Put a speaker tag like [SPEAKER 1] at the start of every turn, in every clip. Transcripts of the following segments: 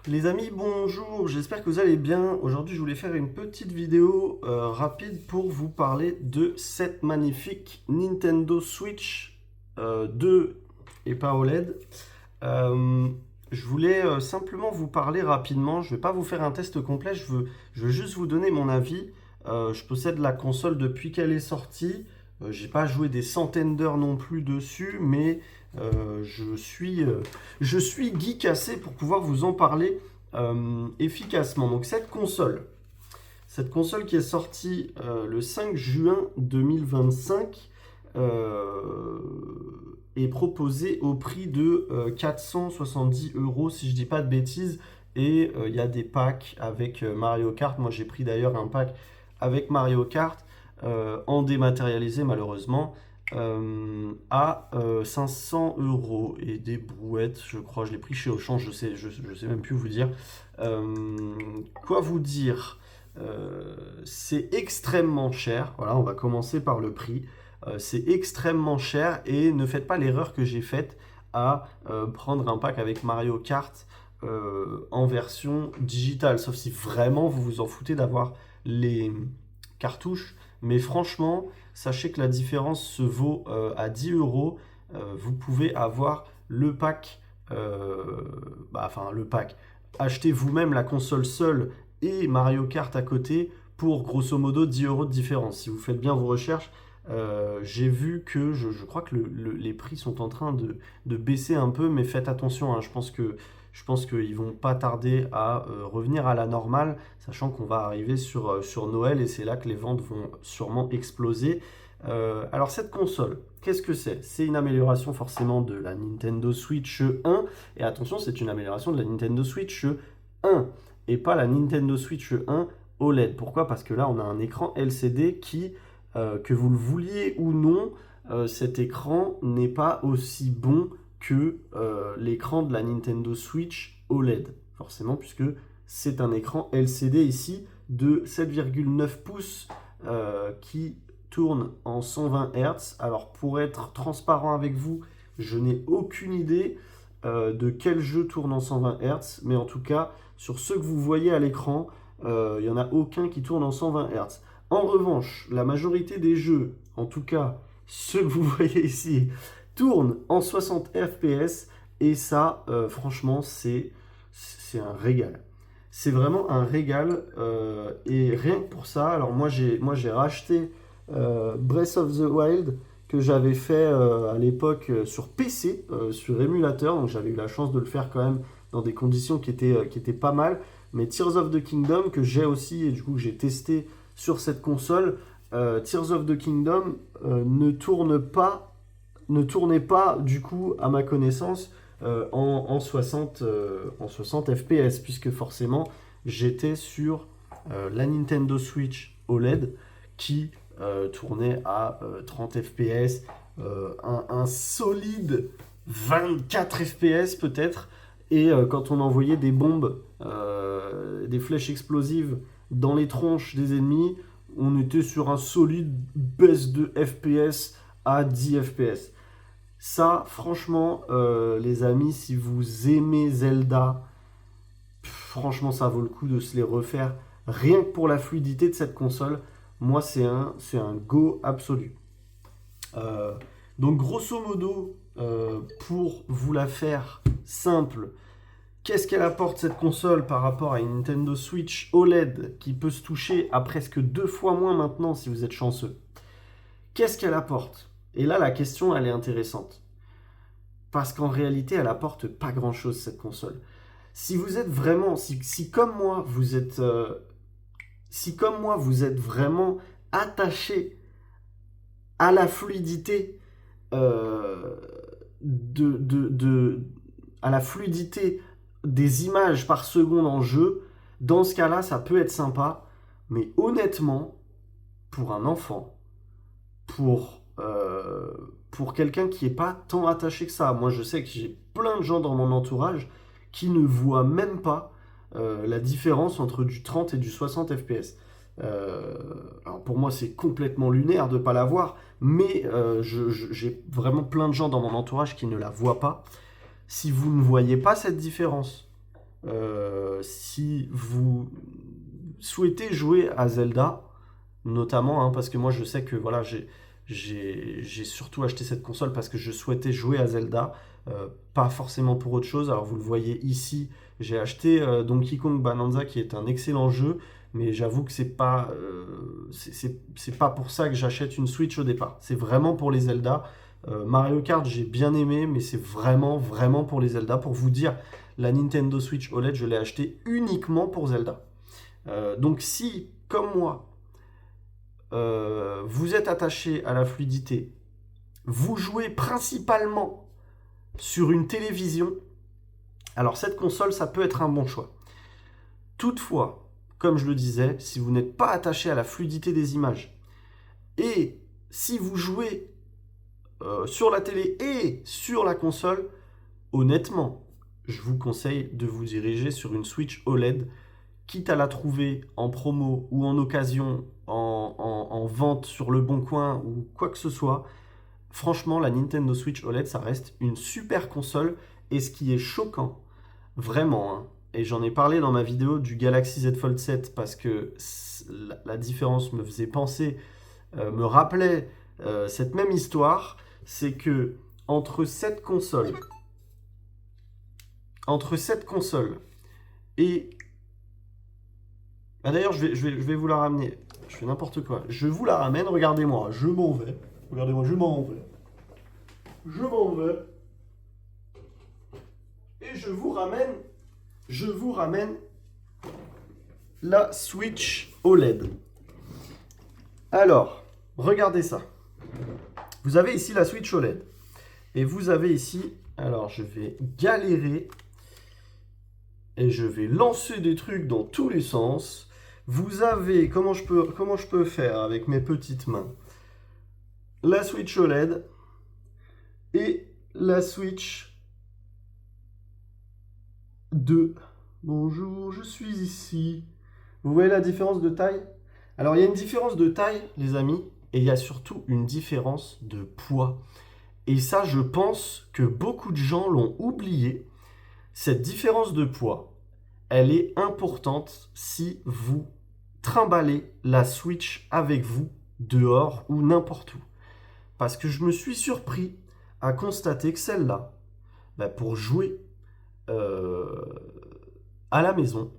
[SPEAKER 1] Les amis, bonjour, j'espère que vous allez bien. Aujourd'hui, je voulais faire une petite vidéo rapide pour vous parler de cette magnifique Nintendo Switch 2 et pas OLED. Euh, je voulais simplement vous parler rapidement. Je ne vais pas vous faire un test complet, je veux juste vous donner mon avis. Je possède la console depuis qu'elle est sortie. J'ai pas joué des centaines d'heures non plus dessus, mais euh, je suis, euh, je suis geek assez pour pouvoir vous en parler efficacement. Donc cette console qui est sortie le 5 juin 2025 euh, est proposée au prix de 470 euros si je dis pas de bêtises. Et il y a des packs avec Mario Kart. Moi j'ai pris d'ailleurs un pack avec Mario Kart en dématérialisé malheureusement à 500 euros et des brouettes, je crois, je l'ai pris chez Auchan, je sais même plus vous dire. Quoi vous dire? C'est extrêmement cher. Voilà, on va commencer par le prix. C'est extrêmement cher et ne faites pas l'erreur que j'ai faite à prendre un pack avec Mario Kart en version digitale, sauf si vraiment vous vous en foutez d'avoir les cartouches. Mais franchement, sachez que la différence se vaut à 10 euros. Vous pouvez avoir le pack, enfin le pack. Achetez vous-même la console seule et Mario Kart à côté pour grosso modo 10 euros de différence. Si vous faites bien vos recherches, j'ai vu que je crois que les prix sont en train de baisser un peu, mais faites attention, hein. Je pense qu'ils vont pas tarder à revenir à la normale, sachant qu'on va arriver sur Noël et c'est là que les ventes vont sûrement exploser. Alors cette console, qu'est-ce que c'est? C'est une amélioration forcément de la Nintendo Switch 1. Et attention, c'est une amélioration de la Nintendo Switch 1 et pas la Nintendo Switch 1 OLED. Pourquoi? Parce que là, on a un écran LCD qui, que vous le vouliez ou non, cet écran n'est pas aussi bon que l'écran de la Nintendo Switch OLED. Forcément, puisque c'est un écran LCD ici de 7,9 pouces qui tourne en 120 Hz. Alors, pour être transparent avec vous, je n'ai aucune idée de quel jeu tourne en 120 Hz, mais en tout cas, sur ceux que vous voyez à l'écran, il n'y en a aucun qui tourne en 120 Hz. En revanche, la majorité des jeux, en tout cas ceux que vous voyez ici, tournent en 60 FPS et ça, franchement, c'est un régal. C'est vraiment un régal et rien que pour ça, alors moi j'ai racheté Breath of the Wild que j'avais fait à l'époque sur PC, sur émulateur, donc j'avais eu la chance de le faire quand même dans des conditions qui étaient pas mal. Mais Tears of the Kingdom, que j'ai aussi et du coup que j'ai testé sur cette console, Tears of the Kingdom ne tournait pas du coup à ma connaissance en 60 FPS, puisque forcément j'étais sur la Nintendo Switch OLED qui tournait à 30 FPS, un solide 24 FPS peut-être. Et quand on envoyait des bombes, des flèches explosives dans les tronches des ennemis, on était sur un solide baisse de FPS à 10 FPS. Ça, franchement, les amis, si vous aimez Zelda, franchement, ça vaut le coup de se les refaire. Rien que pour la fluidité de cette console, moi, c'est un go absolu. Euh, donc, grosso modo, pour vous la faire simple, qu'est-ce qu'elle apporte cette console par rapport à une Nintendo Switch OLED qui peut se toucher à presque 2 fois moins maintenant si vous êtes chanceux? Qu'est-ce qu'elle apporte? Et là, la question, elle est intéressante. Parce qu'en réalité, elle apporte pas grand-chose, cette console. Si vous êtes vraiment, si comme moi, vous êtes vraiment attaché à la fluidité euh, de, à la fluidité des images par seconde en jeu, dans ce cas-là, ça peut être sympa. Mais honnêtement, pour un enfant, pour quelqu'un qui n'est pas tant attaché que ça, moi je sais que j'ai plein de gens dans mon entourage qui ne voient même pas la différence entre du 30 et du 60 FPS. Alors pour moi c'est complètement lunaire de ne pas la voir, mais j'ai vraiment plein de gens dans mon entourage qui ne la voient pas. Si vous ne voyez pas cette différence, si vous souhaitez jouer à Zelda, notamment, hein, parce que moi je sais que voilà, j'ai surtout acheté cette console parce que je souhaitais jouer à Zelda, pas forcément pour autre chose. Alors vous le voyez ici, j'ai acheté Donkey Kong Bonanza qui est un excellent jeu, mais j'avoue que c'est pas pour ça que j'achète une Switch au départ. C'est vraiment pour les Zelda. Mario Kart, j'ai bien aimé, mais c'est vraiment, vraiment pour les Zelda. Pour vous dire, la Nintendo Switch OLED, je l'ai acheté uniquement pour Zelda. Donc si, comme moi, vous êtes attaché à la fluidité, vous jouez principalement sur une télévision, alors cette console, ça peut être un bon choix. Toutefois, comme je le disais, si vous n'êtes pas attaché à la fluidité des images, et si vous jouez sur la télé et sur la console, honnêtement, je vous conseille de vous diriger sur une Switch OLED, quitte à la trouver en promo ou en occasion, en vente sur le bon coin ou quoi que ce soit. Franchement, la Nintendo Switch OLED, ça reste une super console. Et ce qui est choquant, vraiment, hein, et j'en ai parlé dans ma vidéo du Galaxy Z Fold 7 parce que la différence me faisait penser, me rappelait cette même histoire, c'est que entre cette console, entre cette console et... Ah, d'ailleurs, je vais vous la ramener. Je fais n'importe quoi. Je vous la ramène, regardez-moi, je m'en vais. Regardez-moi, je m'en vais. Je m'en vais. Et je vous ramène la Switch OLED. Alors, regardez ça. Vous avez ici la Switch OLED. Et vous avez ici, alors je vais galérer et je vais lancer des trucs dans tous les sens. Vous avez, comment je peux faire avec mes petites mains? La Switch OLED et la Switch 2. Bonjour, je suis ici. Vous voyez la différence de taille? Alors il y a une différence de taille, les amis, et il y a surtout une différence de poids. Et ça, je pense que beaucoup de gens l'ont oublié. Cette différence de poids, elle est importante si vous trimballez la Switch avec vous dehors ou n'importe où. Parce que je me suis surpris à constater que celle-là, pour jouer euh, à la maison,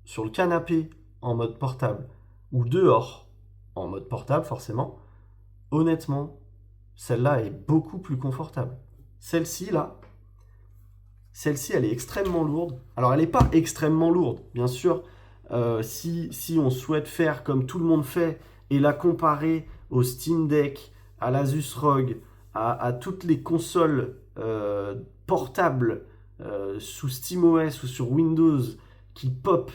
[SPEAKER 1] sur le canapé en mode portable ou dehors en mode portable forcément, honnêtement, celle-là est beaucoup plus confortable. Celle-ci là, celle-ci elle est extrêmement lourde. Alors elle n'est pas extrêmement lourde, bien sûr. Si on souhaite faire comme tout le monde fait et la comparer au Steam Deck, à l'Asus ROG, à toutes les consoles portables sous SteamOS ou sur Windows qui pop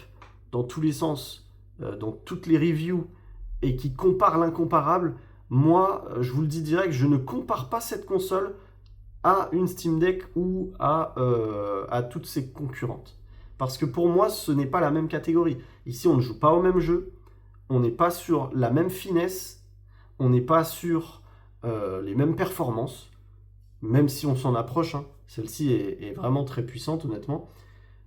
[SPEAKER 1] dans tous les sens, dans toutes les reviews et qui comparent l'incomparable, moi, je vous le dis direct, je ne compare pas cette console à une Steam Deck ou à toutes ses concurrentes. Parce que pour moi, ce n'est pas la même catégorie. Ici, on ne joue pas au même jeu, on n'est pas sur la même finesse, on n'est pas sur les mêmes performances, même si on s'en approche. Hein. Celle-ci est vraiment très puissante, honnêtement.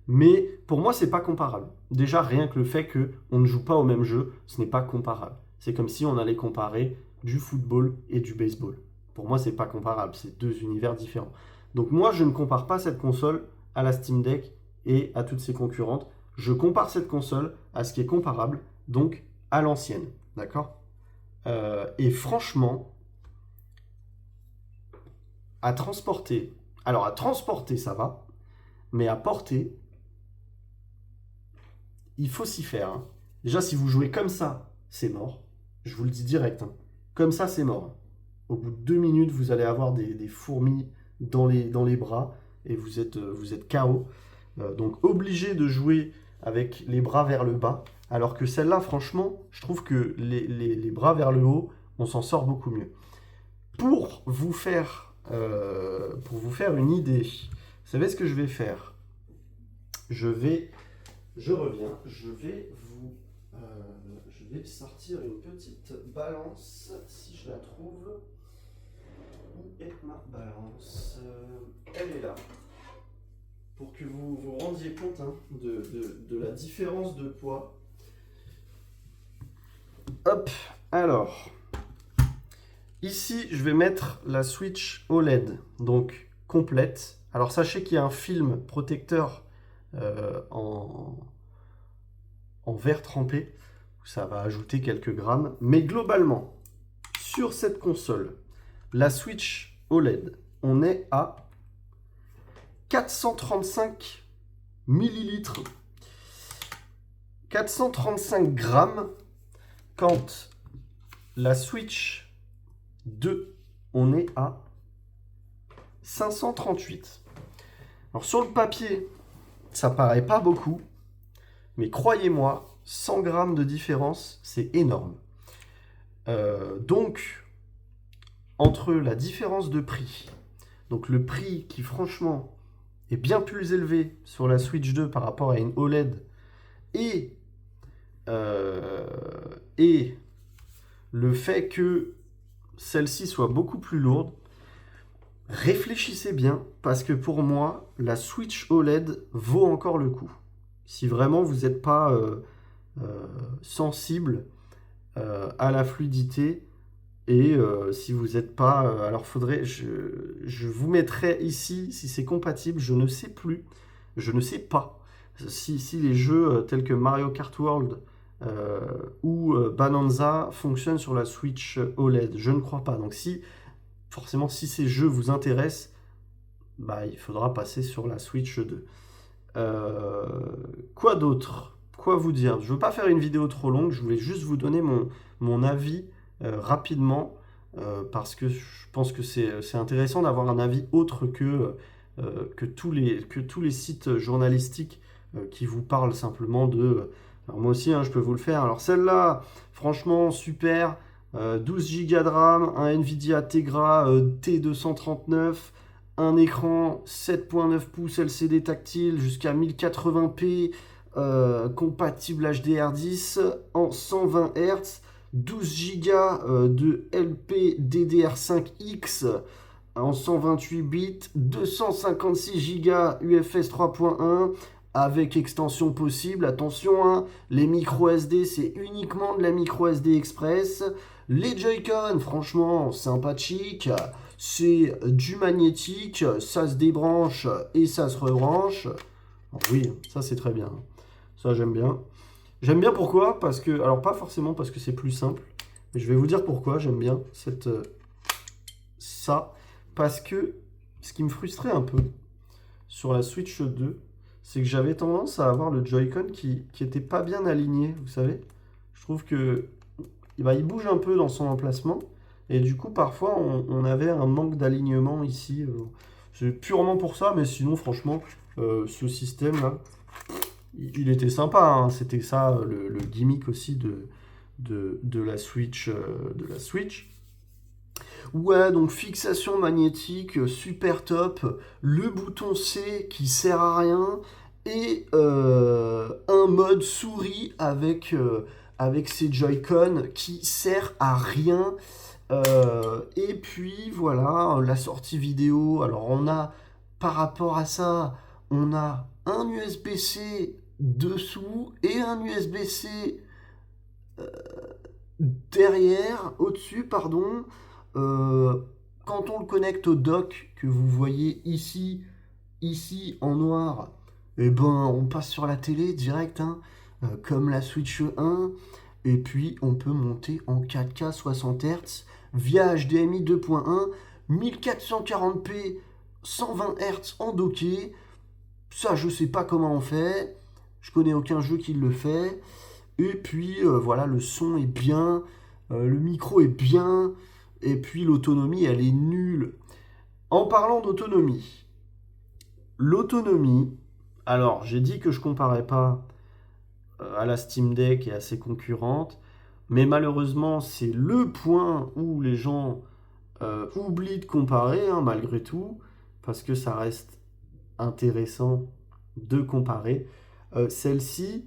[SPEAKER 1] Mais pour moi, c'est pas comparable. Déjà, rien que le fait qu'on ne joue pas au même jeu, ce n'est pas comparable. C'est comme si on allait comparer du football et du baseball. Pour moi, c'est pas comparable. C'est deux univers différents. Donc moi, je ne compare pas cette console à la Steam Deck et à toutes ses concurrentes. Je compare cette console à ce qui est comparable, donc à l'ancienne. D'accord? Et franchement, à transporter... Alors, à transporter, ça va. Mais à porter, il faut s'y faire. Hein. Déjà, si vous jouez comme ça, c'est mort. Je vous le dis direct. Hein. Comme ça, c'est mort. Au bout de 2 minutes, vous allez avoir des fourmis dans les bras et vous êtes KO. Donc, obligé de jouer avec les bras vers le bas. Alors que celle-là, franchement, je trouve que les bras vers le haut, on s'en sort beaucoup mieux. Pour vous faire une idée, vous savez ce que je vais faire? Je reviens, je vais sortir une petite balance, si je la trouve. Où est ma balance? Elle est là. pour que vous vous rendiez compte hein, de la différence de poids. Hop, alors, ici, je vais mettre la Switch OLED, donc complète. Alors, sachez qu'il y a un film protecteur en verre trempé. Ça va ajouter quelques grammes. Mais globalement, sur cette console, la Switch OLED, on est à 435 millilitres, 435 grammes, quand la Switch 2, on est à 538. Alors sur le papier, ça paraît pas beaucoup, mais croyez-moi, 100 grammes de différence, c'est énorme. Donc, entre la différence de prix, donc le prix qui franchement est bien plus élevé sur la Switch 2 par rapport à une OLED, et le fait que celle-ci soit beaucoup plus lourde, réfléchissez bien, parce que pour moi, la Switch OLED vaut encore le coup. Si vraiment vous n'êtes pas sensible à la fluidité, et si vous n'êtes pas... alors faudrait... Je vous mettrai ici, si c'est compatible, je ne sais plus, je ne sais pas. Si les jeux tels que Mario Kart World ou Bonanza fonctionnent sur la Switch OLED, je ne crois pas. Donc forcément, si ces jeux vous intéressent, bah, il faudra passer sur la Switch 2. Quoi d'autre? Quoi vous dire? Je ne veux pas faire une vidéo trop longue, je voulais juste vous donner mon avis rapidement, parce que je pense que c'est intéressant d'avoir un avis autre que tous les sites journalistiques qui vous parlent simplement de... Alors moi aussi, hein, je peux vous le faire. Alors celle-là, franchement, super. 12 Go de RAM, un Nvidia Tegra T239, un écran 7.9 pouces LCD tactile jusqu'à 1080p, compatible HDR10 en 120 Hz, 12 Go de LPDDR5X en 128 bits, 256 Go UFS 3.1 avec extension possible. Attention, hein, les micro SD, c'est uniquement de la micro SD Express. Les Joy-Con, franchement, sympathique. C'est du magnétique, ça se débranche et ça se rebranche. Alors oui, ça c'est très bien. Ça j'aime bien. J'aime bien pourquoi? Parce que, alors pas forcément parce que c'est plus simple, mais je vais vous dire pourquoi j'aime bien ça. Parce que ce qui me frustrait un peu sur la Switch 2, c'est que j'avais tendance à avoir le Joy-Con qui était pas bien aligné, vous savez. Je trouve que il bouge un peu dans son emplacement. Et du coup, parfois, on avait un manque d'alignement ici. C'est purement pour ça, mais sinon, franchement, ce système-là, il était sympa, hein. C'était ça, le gimmick aussi de la Switch. Ouais, donc fixation magnétique, super top. Le bouton C qui sert à rien. Et un mode souris avec ses Joy-Con qui sert à rien. Et puis voilà, la sortie vidéo. Alors on a, par rapport à ça, on a un USB-C dessous et un USB-C derrière, au-dessus, pardon. Euh, Quand on le connecte au dock que vous voyez ici en noir, et ben on passe sur la télé direct, hein, comme la Switch 1. Et puis on peut monter en 4K 60 Hz via HDMI 2.1, 1440p 120 Hz en docké. Ça, je sais pas comment on fait. Je connais aucun jeu qui le fait. Et puis voilà, le son est bien, le micro est bien, et puis l'autonomie, elle est nulle. En parlant d'autonomie, l'autonomie, alors j'ai dit que je comparais pas à la Steam Deck et à ses concurrentes, mais malheureusement, c'est le point où les gens oublient de comparer, hein, malgré tout, parce que ça reste intéressant de comparer. Celle-ci,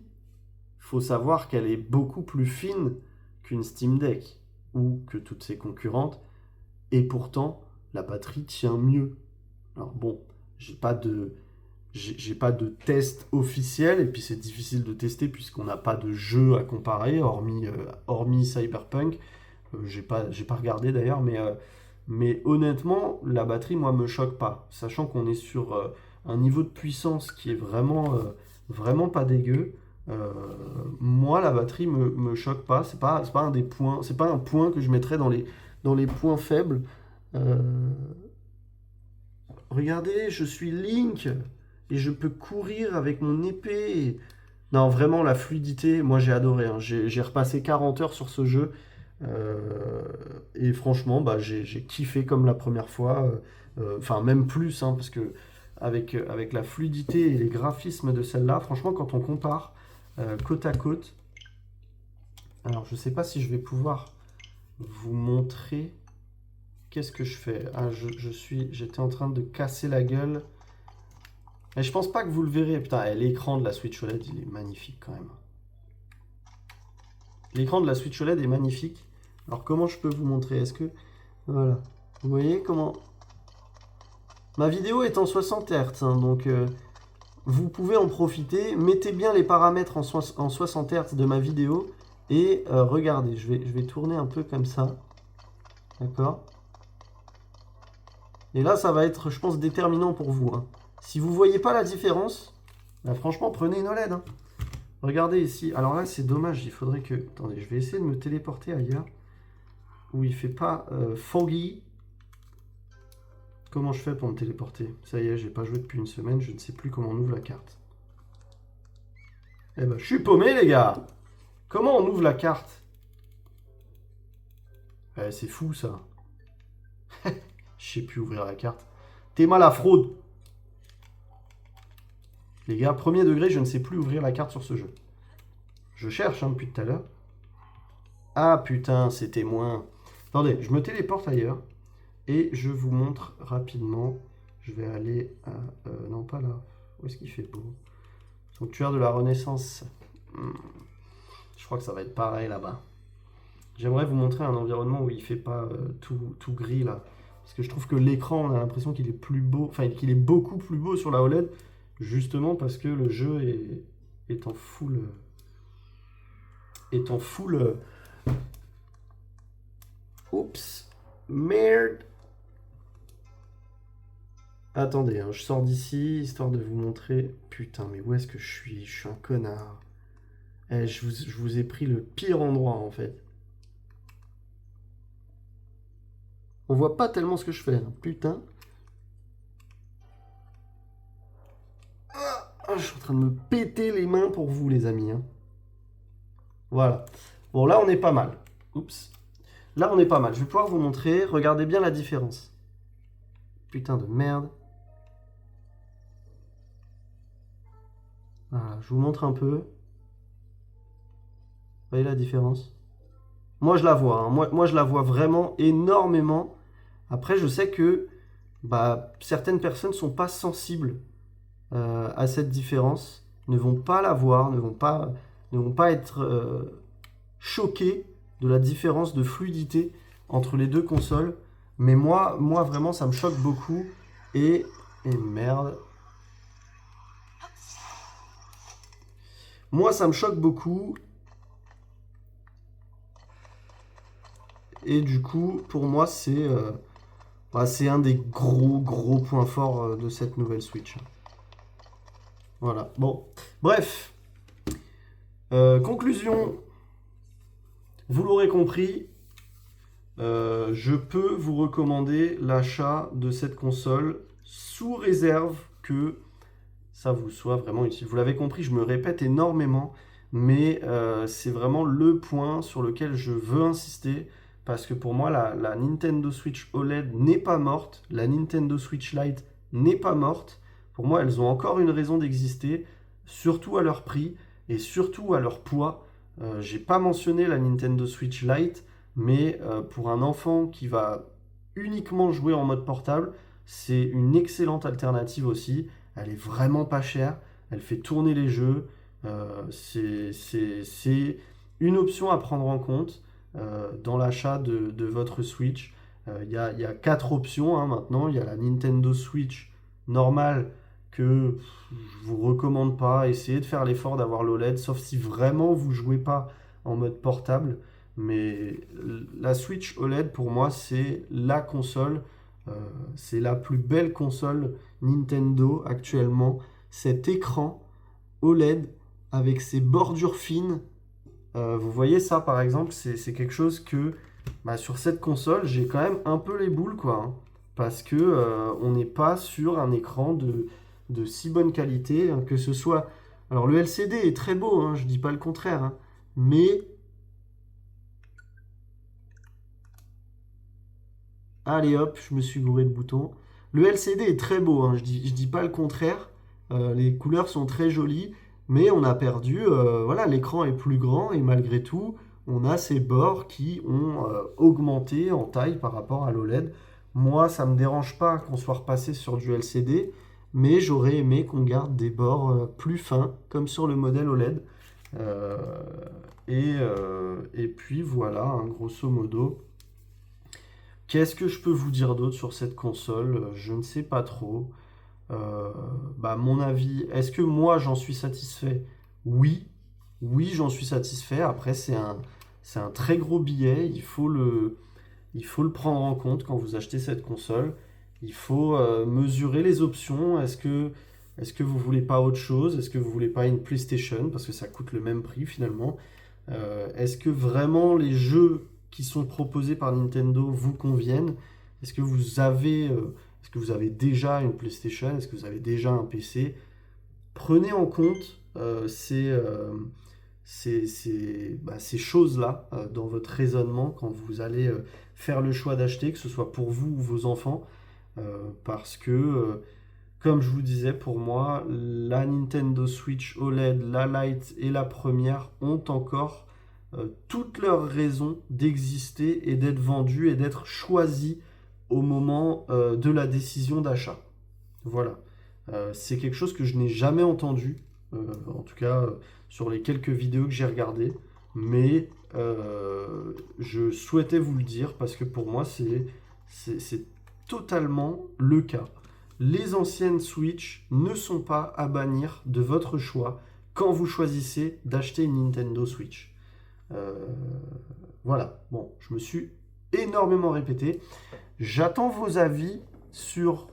[SPEAKER 1] il faut savoir qu'elle est beaucoup plus fine qu'une Steam Deck ou que toutes ses concurrentes, et pourtant, la batterie tient mieux. Alors bon, j'ai pas de j'ai pas de test officiel, et puis c'est difficile de tester puisqu'on n'a pas de jeu à comparer, hormis Cyberpunk. J'ai pas regardé d'ailleurs, mais honnêtement, la batterie, moi, me choque pas. Sachant qu'on est sur un niveau de puissance qui est vraiment pas dégueu. Euh, Moi, la batterie me choque pas. C'est pas un des points, c'est pas un point que je mettrais dans les points faibles. Euh, Regardez, je suis Link et je peux courir avec mon épée. Non, vraiment, la fluidité, moi j'ai adoré, hein. J'ai repassé 40 heures sur ce jeu. Et franchement, bah, j'ai kiffé comme la première fois. Enfin, même plus, hein, parce que avec la fluidité et les graphismes de celle-là, franchement, quand on compare côte à côte, alors je sais pas si je vais pouvoir vous montrer qu'est-ce que je fais. Ah, j'étais en train de casser la gueule. Mais je pense pas que vous le verrez. Putain, l'écran de la Switch OLED, il est magnifique quand même. L'écran de la Switch OLED est magnifique. Alors comment je peux vous montrer? Est-ce que... Voilà. Vous voyez comment... Ma vidéo est en 60 Hz, hein, donc vous pouvez en profiter. Mettez bien les paramètres en 60 Hz de ma vidéo. Et regardez, je vais tourner un peu comme ça. D'accord? Et là, ça va être, je pense, déterminant pour vous, hein. Si vous voyez pas la différence, bah, franchement, prenez une OLED, hein. Regardez ici. Alors là, c'est dommage. Il faudrait que... Attendez, je vais essayer de me téléporter ailleurs. Où il fait pas foggy. Comment je fais pour me téléporter? Ça y est, j'ai pas joué depuis une semaine. Je ne sais plus comment on ouvre la carte. Eh ben, je suis paumé, les gars. Comment on ouvre la carte? C'est fou, ça. Je sais plus ouvrir la carte. T'es mal à fraude. Les gars, premier degré, je ne sais plus ouvrir la carte sur ce jeu. Je cherche, hein, depuis tout à l'heure. Ah, putain, c'était moins... Attendez, je me téléporte ailleurs. Et je vous montre rapidement. Je vais aller à... non, pas là. Où est-ce qu'il fait beau? Sanctuaire de la Renaissance. Je crois que ça va être pareil là-bas. J'aimerais vous montrer un environnement où il fait pas tout gris là. Parce que je trouve que l'écran, on a l'impression qu'il est plus beau. Enfin, qu'il est beaucoup plus beau sur la OLED. Justement parce que le jeu est en full... est en full... Oups. Merde. Attendez, hein, je sors d'ici, histoire de vous montrer... Putain, mais où est-ce que je suis? Je suis un connard. Je vous ai pris le pire endroit, en fait. On voit pas tellement ce que je fais, hein. Putain. Ah, je suis en train de me péter les mains pour vous, les amis, hein. Voilà. Bon, là, on est pas mal. Oups. Là, on est pas mal. Je vais pouvoir vous montrer. Regardez bien la différence. Putain de merde. Voilà, je vous montre un peu. Vous voyez la différence? Moi, je la vois, hein. Moi, je la vois vraiment énormément. Après, je sais que bah, certaines personnes ne sont pas sensibles à cette différence, ne vont pas la voir, ne vont pas être choquées de la différence de fluidité entre les deux consoles. Mais moi vraiment, ça me choque beaucoup. Et merde. Moi, ça me choque beaucoup. Et du coup, pour moi, c'est un des gros points forts de cette nouvelle Switch. Voilà. Bon. Bref. Conclusion. Vous l'aurez compris, je peux vous recommander l'achat de cette console sous réserve que ça vous soit vraiment utile. Vous l'avez compris, je me répète énormément, mais c'est vraiment le point sur lequel je veux insister, parce que pour moi, la Nintendo Switch OLED n'est pas morte, la Nintendo Switch Lite n'est pas morte. Pour moi, elles ont encore une raison d'exister, surtout à leur prix et surtout à leur poids. J'ai pas mentionné la Nintendo Switch Lite, mais pour un enfant qui va uniquement jouer en mode portable, c'est une excellente alternative aussi. Elle est vraiment pas chère, elle fait tourner les jeux. C'est une option à prendre en compte dans l'achat de votre Switch. Il y a quatre options, hein, maintenant. Il y a la Nintendo Switch normale que je vous recommande pas. Essayez de faire l'effort d'avoir l'OLED, sauf si vraiment vous jouez pas en mode portable. Mais la Switch OLED, pour moi, c'est la console. euh, c'est la plus belle console Nintendo actuellement. Cet écran OLED avec ses bordures fines. Vous voyez ça par exemple, c'est quelque chose que bah, sur cette console, j'ai quand même un peu les boules quoi, hein. Parce que on n'est pas sur un écran de si bonne qualité, hein, que ce soit. Alors le LCD est très beau, hein, je dis pas le contraire, hein, mais allez hop, je me suis gouré de boutons. Le LCD est très beau, hein, je dis pas le contraire. Les couleurs sont très jolies, mais on a perdu. Voilà, l'écran est plus grand et malgré tout, on a ces bords qui ont augmenté en taille par rapport à l'OLED. Moi, ça me dérange pas qu'on soit repassé sur du LCD, mais j'aurais aimé qu'on garde des bords plus fins, comme sur le modèle OLED. Euh, et puis voilà, hein, grosso modo. Qu'est-ce que je peux vous dire d'autre sur cette console? Je ne sais pas trop. Bah, mon avis, est-ce que moi j'en suis satisfait? Oui, oui, j'en suis satisfait. Après, c'est un très gros billet. Il faut le prendre en compte quand vous achetez cette console. Il faut mesurer les options. Est-ce que vous voulez pas autre chose? Est-ce que vous voulez pas une PlayStation? Parce que ça coûte le même prix finalement. Est-ce que vraiment les jeux qui sont proposés par Nintendo vous conviennent? Est-ce que vous avez déjà une PlayStation? Est-ce que vous avez déjà un PC? Prenez en compte ces choses-là dans votre raisonnement quand vous allez faire le choix d'acheter, que ce soit pour vous ou vos enfants, parce que comme je vous disais, pour moi, la Nintendo Switch OLED, la Lite et la première ont encore toutes leurs raisons d'exister et d'être vendues et d'être choisies au moment de la décision d'achat. Voilà. C'est quelque chose que je n'ai jamais entendu, en tout cas sur les quelques vidéos que j'ai regardées, mais je souhaitais vous le dire parce que pour moi, c'est totalement le cas. Les anciennes Switch ne sont pas à bannir de votre choix quand vous choisissez d'acheter une Nintendo Switch. Euh, voilà, bon, je me suis énormément répété. J'attends vos avis sur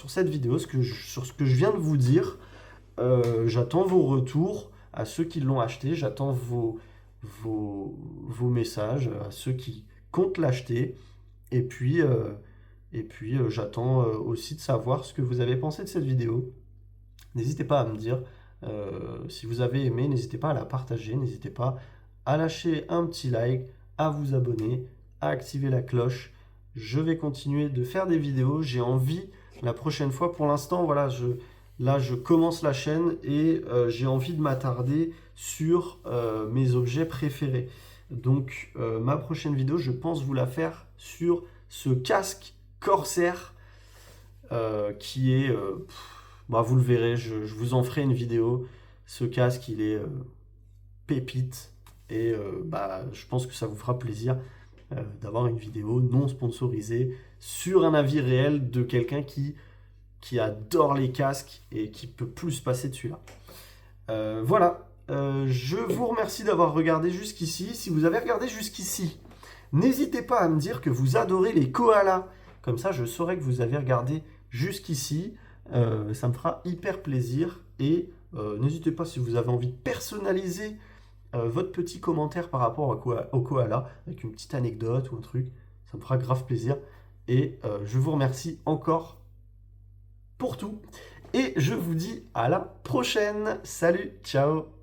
[SPEAKER 1] cette vidéo, sur ce que je viens de vous dire. J'attends vos retours à ceux qui l'ont acheté. J'attends vos messages à ceux qui comptent l'acheter. Et puis, j'attends aussi de savoir ce que vous avez pensé de cette vidéo. N'hésitez pas à me dire si vous avez aimé, n'hésitez pas à la partager, n'hésitez pas à lâcher un petit like, à vous abonner, à activer la cloche. Je vais continuer de faire des vidéos. J'ai envie la prochaine fois, pour l'instant, voilà, là je commence la chaîne et j'ai envie de m'attarder sur mes objets préférés. Donc ma prochaine vidéo, je pense vous la faire sur ce casque Corsair qui est, bah, vous le verrez, je vous en ferai une vidéo. Ce casque, il est pépite et bah, je pense que ça vous fera plaisir d'avoir une vidéo non sponsorisée sur un avis réel de quelqu'un qui adore les casques et qui peut plus se passer dessus là. Voilà, je vous remercie d'avoir regardé jusqu'ici. Si vous avez regardé jusqu'ici, n'hésitez pas à me dire que vous adorez les koalas. Comme ça, je saurai que vous avez regardé jusqu'ici. Ça me fera hyper plaisir. Et n'hésitez pas si vous avez envie de personnaliser votre petit commentaire par rapport au koala, avec une petite anecdote ou un truc. Ça me fera grave plaisir. Et je vous remercie encore pour tout. Et je vous dis à la prochaine. Salut, ciao.